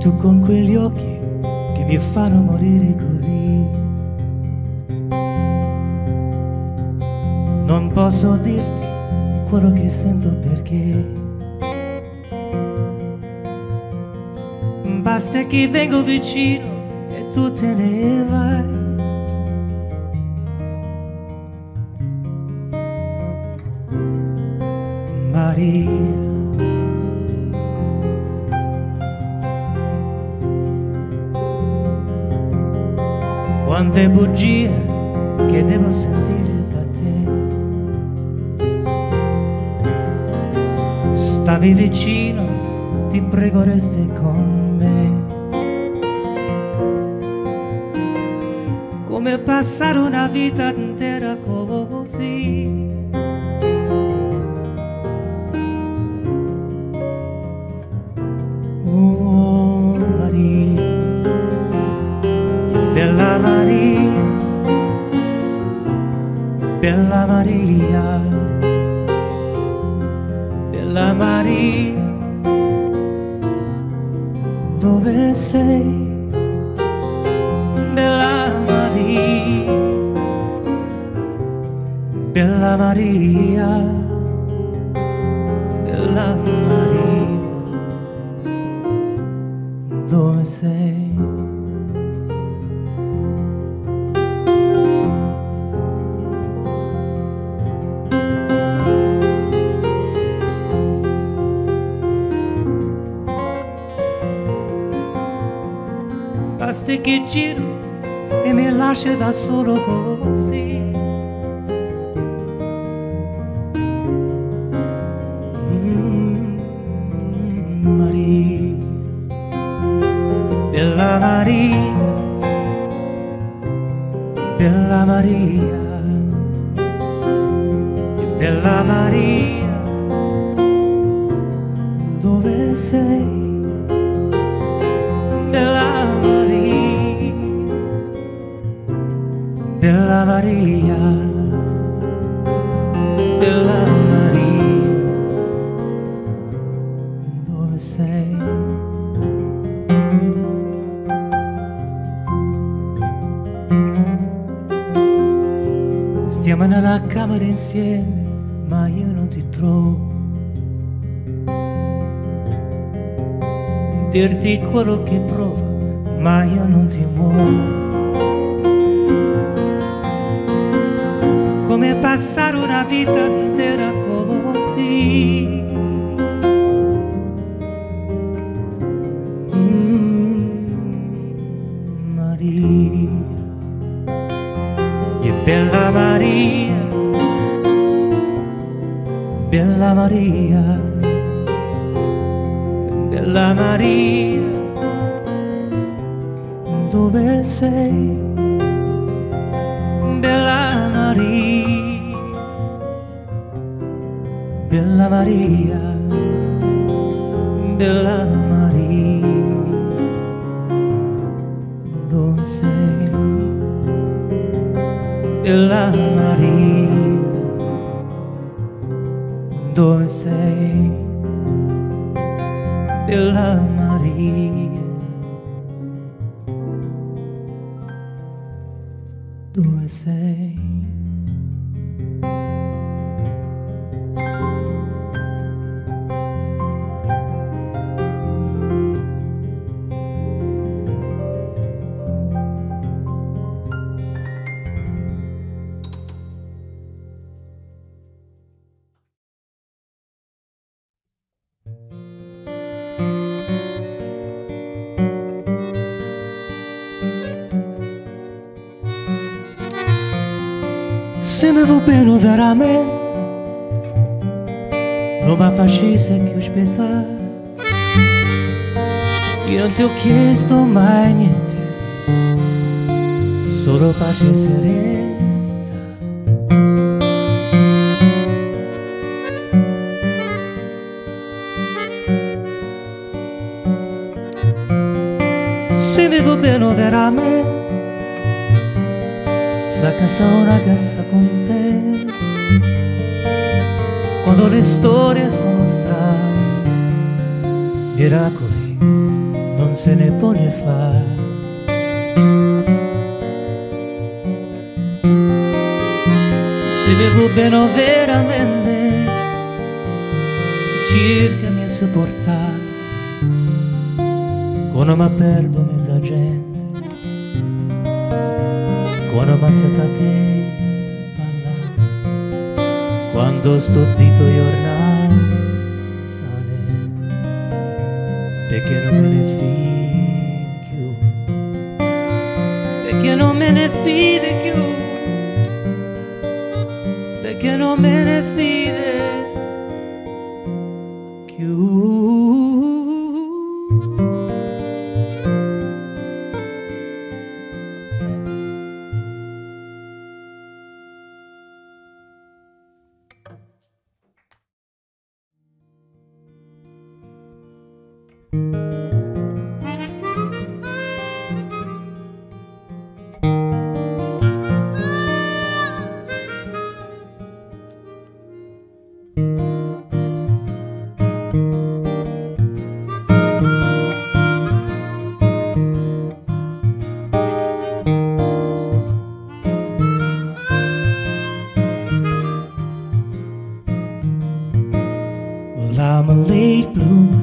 tu con quegli occhi che mi fanno morire così. Non posso dirti quello che sento perché basta che vengo vicino e tu te ne vai. Maria, quante bugie che devo sentire da te. Stavi vicino, ti prego resti con me. Come passare una vita intera così. Oh Maria, bella Maria, bella Maria, bella Maria, dove sei? Bella Maria, bella Maria, bella Maria, dove sei? Basta che giro e mi lasci da solo così. Maria, bella Maria, bella Maria, bella Maria, dove sei? Bella Maria, bella Maria, bella Maria, dove sei? Stiamo nella camera insieme, ma io non ti trovo. Dirti quello che provo, ma io non ti muovo. Come passare una vita intera così. Maria, e bella Maria, bella Maria, bella Maria, dove sei? Bella Maria, bella Maria, bella Maria, dove sei? Bella Maria, dove sei? Bella Maria, dove sei? Se mi va bene veramente, non mi facesse più aspettare. Io non ti ho chiesto mai niente, solo pace e serenità. Se mi va bene veramente, sa casa una casa con te. Quando le storie sono strane, miracoli non non se ne può rifare. Se vivo bene veramente, cercami a sopportare, quando mi perdo mezza gente, quando mi sento a te parlare, quando sto zitto giornale, sane, perché non me ne fido più, perché non me ne fido più, perché non me ne fido più. I'm a late bloomer,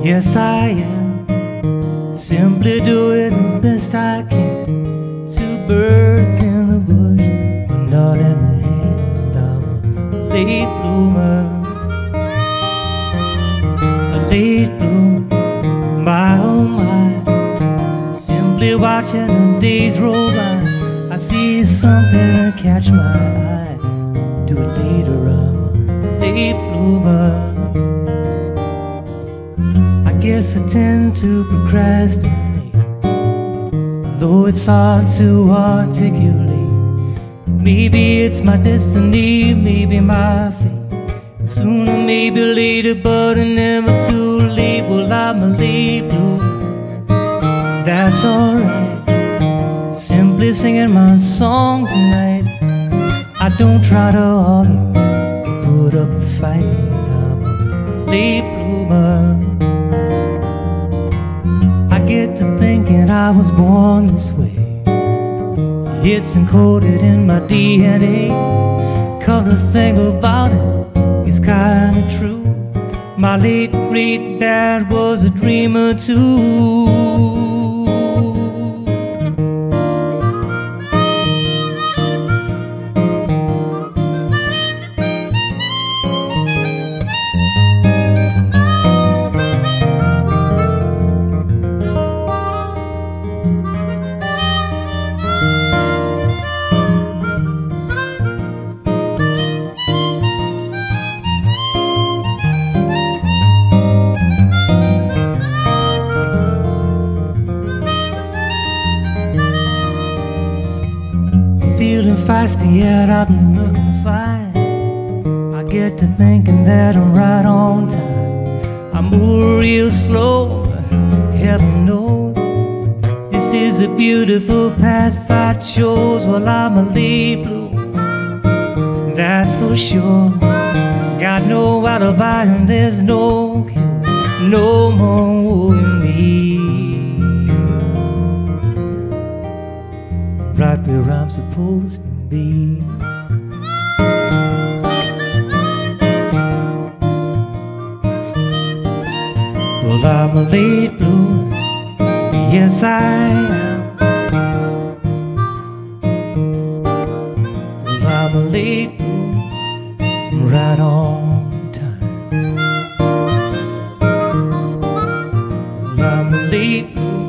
yes I am, simply doing the best I can. Two birds in the bush, but not in the hand. I'm a late bloomer, a late bloomer, my oh my. Simply watching the days roll by, I see something catch my eye. Do it later, I'm a late bloomer. I guess I tend to procrastinate, though it's hard to articulate. Maybe it's my destiny, maybe my fate. Sooner, maybe later, but never too late. Well, I'm a late bloomer, that's alright. Simply singing my song tonight. I don't try to argue, put up a fight. I'm a late bloomer. I get to thinking I was born this way. It's encoded in my DNA. Come to think about it, it's kinda true. My late great dad was a dreamer too. Feeling feisty, yet I've been looking fine. I get to thinking that I'm right on time. I move real slow, but heaven knows this is a beautiful path I chose. Well, I'm a late bloomer, that's for sure. Got no alibi and there's no cure, no more with me. Right where I'm supposed to be. Well, I'm a late bloomer, yes I am. Well, I'm a late bloomer, right on time. Well, I'm a late bloomer.